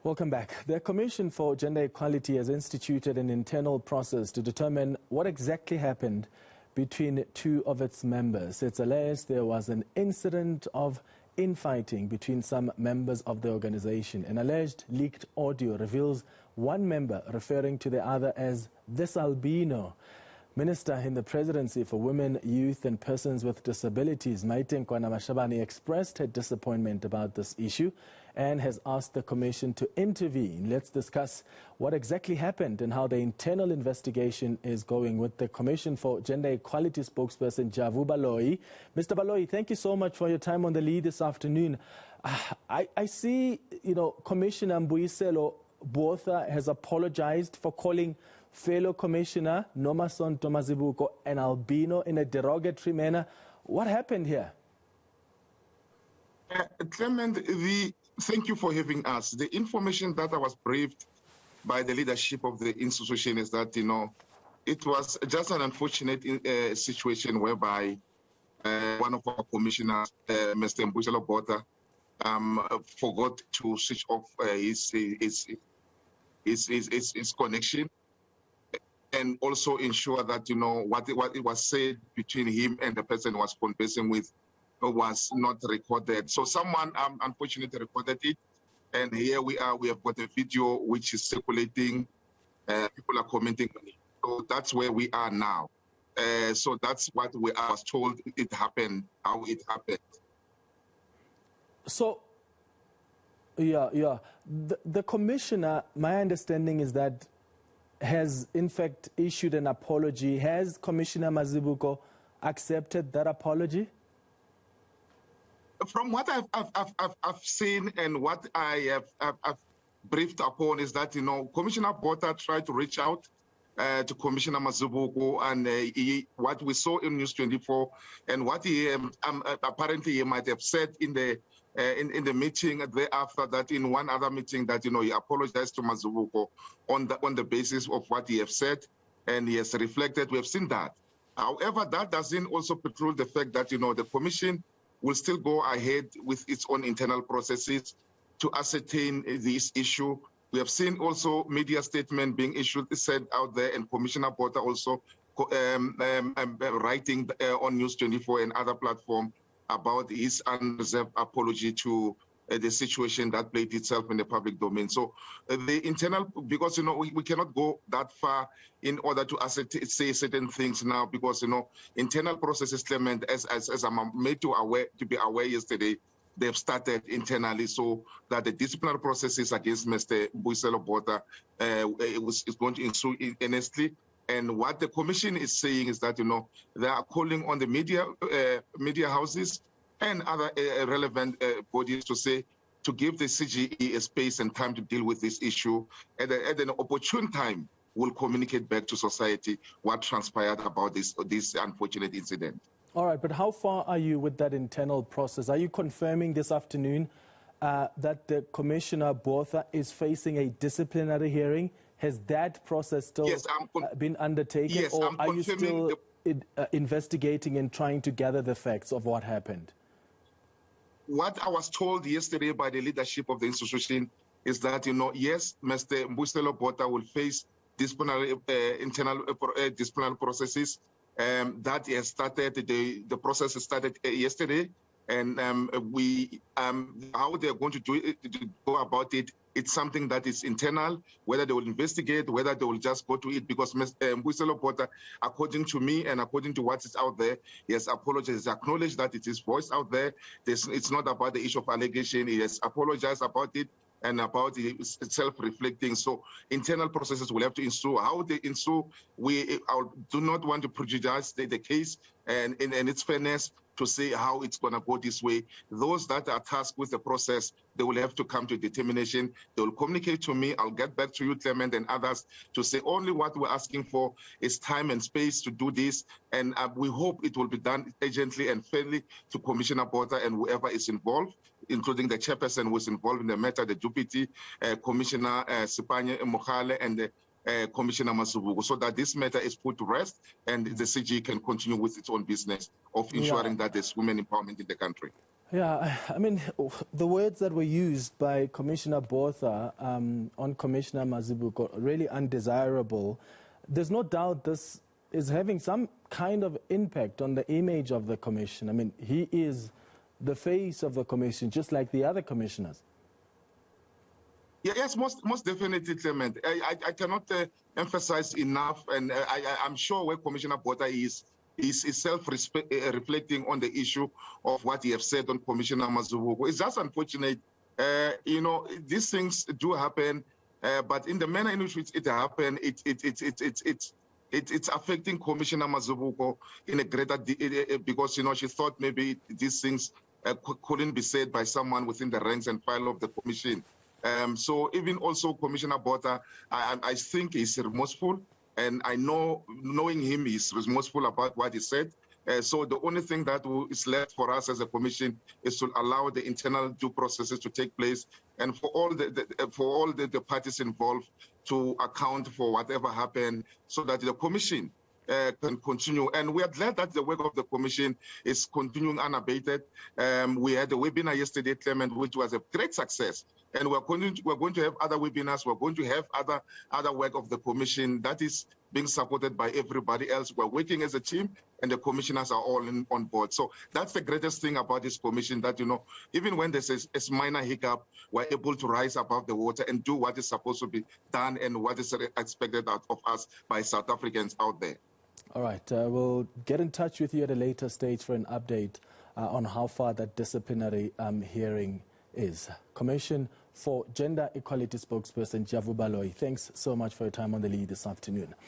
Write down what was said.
Welcome back. The Commission for Gender Equality has instituted an internal process to determine what exactly happened between two of its members. It's alleged there was an incident of infighting between some members of the organization. An alleged leaked audio reveals one member referring to the other as this albino. Minister in the Presidency for Women, Youth and Persons with Disabilities, Maite Mashabane, expressed her disappointment about this issue and has asked the Commission to intervene. Let's discuss what exactly happened and how the internal investigation is going with the Commission for Gender Equality spokesperson, Javu Baloyi. Mr. Baloyi, thank you so much for your time on the lead this afternoon. I see, Commissioner Mbuyiselo Botha has apologized for calling fellow Commissioner Nomason Tomazibuko an albino in a derogatory manner. What happened here? Clement, thank you for having us. The information that I was briefed by the leadership of the institution is that, it was just an unfortunate situation whereby one of our commissioners, Mr. Mbuyiselo Botha, forgot to switch off his connection, and also ensure that, what it was said between him and the person who was conversing with was not recorded. So someone unfortunately recorded it, and here we are. We have got a video which is circulating. People are commenting on it. So that's where we are now. So that's what I was told it happened, how it happened. So, the commissioner, my understanding is that, has in fact issued an apology. Has Commissioner Mazibuko accepted that apology? From what I've seen and what I've briefed upon is that, Commissioner Botha tried to reach out to Commissioner Mazibuko, and what we saw in News 24 and what he apparently he might have said in the meeting thereafter, that in one other meeting that, he apologized to Mazibuko on the basis of what he has said, and he has reflected. We have seen that. However, that doesn't also preclude the fact that, the Commission will still go ahead with its own internal processes to ascertain this issue. We have seen also media statement being said out there, and Commissioner Botha also writing on News 24 and other platforms about his unreserved apology to the situation that played itself in the public domain. So the internal, because, we cannot go that far in order to say certain things now, because, internal processes, Clement, as I'm made to be aware yesterday, they've started internally, so that the disciplinary processes against Mr. Mbuyiselo Botha is going to ensue honestly. And what the Commission is saying is that, they are calling on the media houses and other relevant bodies to give the CGE a space and time to deal with this issue. At an opportune time, we'll communicate back to society what transpired about this unfortunate incident. All right, but how far are you with that internal process? Are you confirming this afternoon that the Commissioner Botha is facing a disciplinary hearing? Has that process still been undertaken, yes, or are you still investigating and trying to gather the facts of what happened? What I was told yesterday by the leadership of the institution is that, yes, Mr. Mbuyiselo Botha will face disciplinary internal disciplinary processes. That has started. The process started yesterday, and how they're going to go about it. It's something that is internal, whether they will investigate, whether they will just go to it, because Mr. Mbuyiselo Botha, according to me and according to what is out there, he has apologized, acknowledged that it is voiced out there. It's not about the issue of allegation. He has apologized about it and about self-reflecting. So internal processes will have to ensue. How they ensue, I do not want to prejudice the case and its fairness to say how it's going to go this way. Those that are tasked with the process, they will have to come to determination. They will communicate to me. I'll get back to you, Clement, and others to say only what we're asking for is time and space to do this. And we hope it will be done urgently and fairly to Commissioner Botha and whoever is involved, including the chairperson who is involved in the matter, the deputy Commissioner Sipanye Mokhale, and the Commissioner Mazibuko, so that this matter is put to rest and the CG can continue with its own business of ensuring that there's women empowerment in the country. Yeah, I mean, the words that were used by Commissioner Botha on Commissioner Mazibuko, really undesirable. There's no doubt this is having some kind of impact on the image of the commission. I mean, he is the face of the commission, just like the other commissioners. Yeah, yes, most definitely, Clement. I cannot emphasize enough, and I'm sure where Commissioner Botha is self-reflecting on the issue of what he have said on Commissioner Mazibuko. It's just unfortunate, you know, these things do happen, but in the manner in which it happened, it's affecting Commissioner Mazibuko in a greater because, you know, she thought maybe these things couldn't be said by someone within the ranks and file of the commission. So even also Commissioner Botha, I think he's remorseful, and I know, knowing him, he's remorseful about what he said. So the only thing that is left for us as a commission is to allow the internal due processes to take place, and for all the parties involved to account for whatever happened, so that the commission can continue. And we are glad that the work of the commission is continuing unabated. We had a webinar yesterday, Clement, which was a great success. And we're going to have other webinars. We're going to have other work of the commission that is being supported by everybody else. We're working as a team, and the commissioners are all on board. So that's the greatest thing about this commission, that, you know, even when there's a minor hiccup, we're able to rise above the water and do what is supposed to be done and what is expected out of us by South Africans out there. All right, we'll get in touch with you at a later stage for an update on how far that disciplinary hearing is. Commission for Gender Equality spokesperson Javu Baloyi, thanks so much for your time on the lead this afternoon.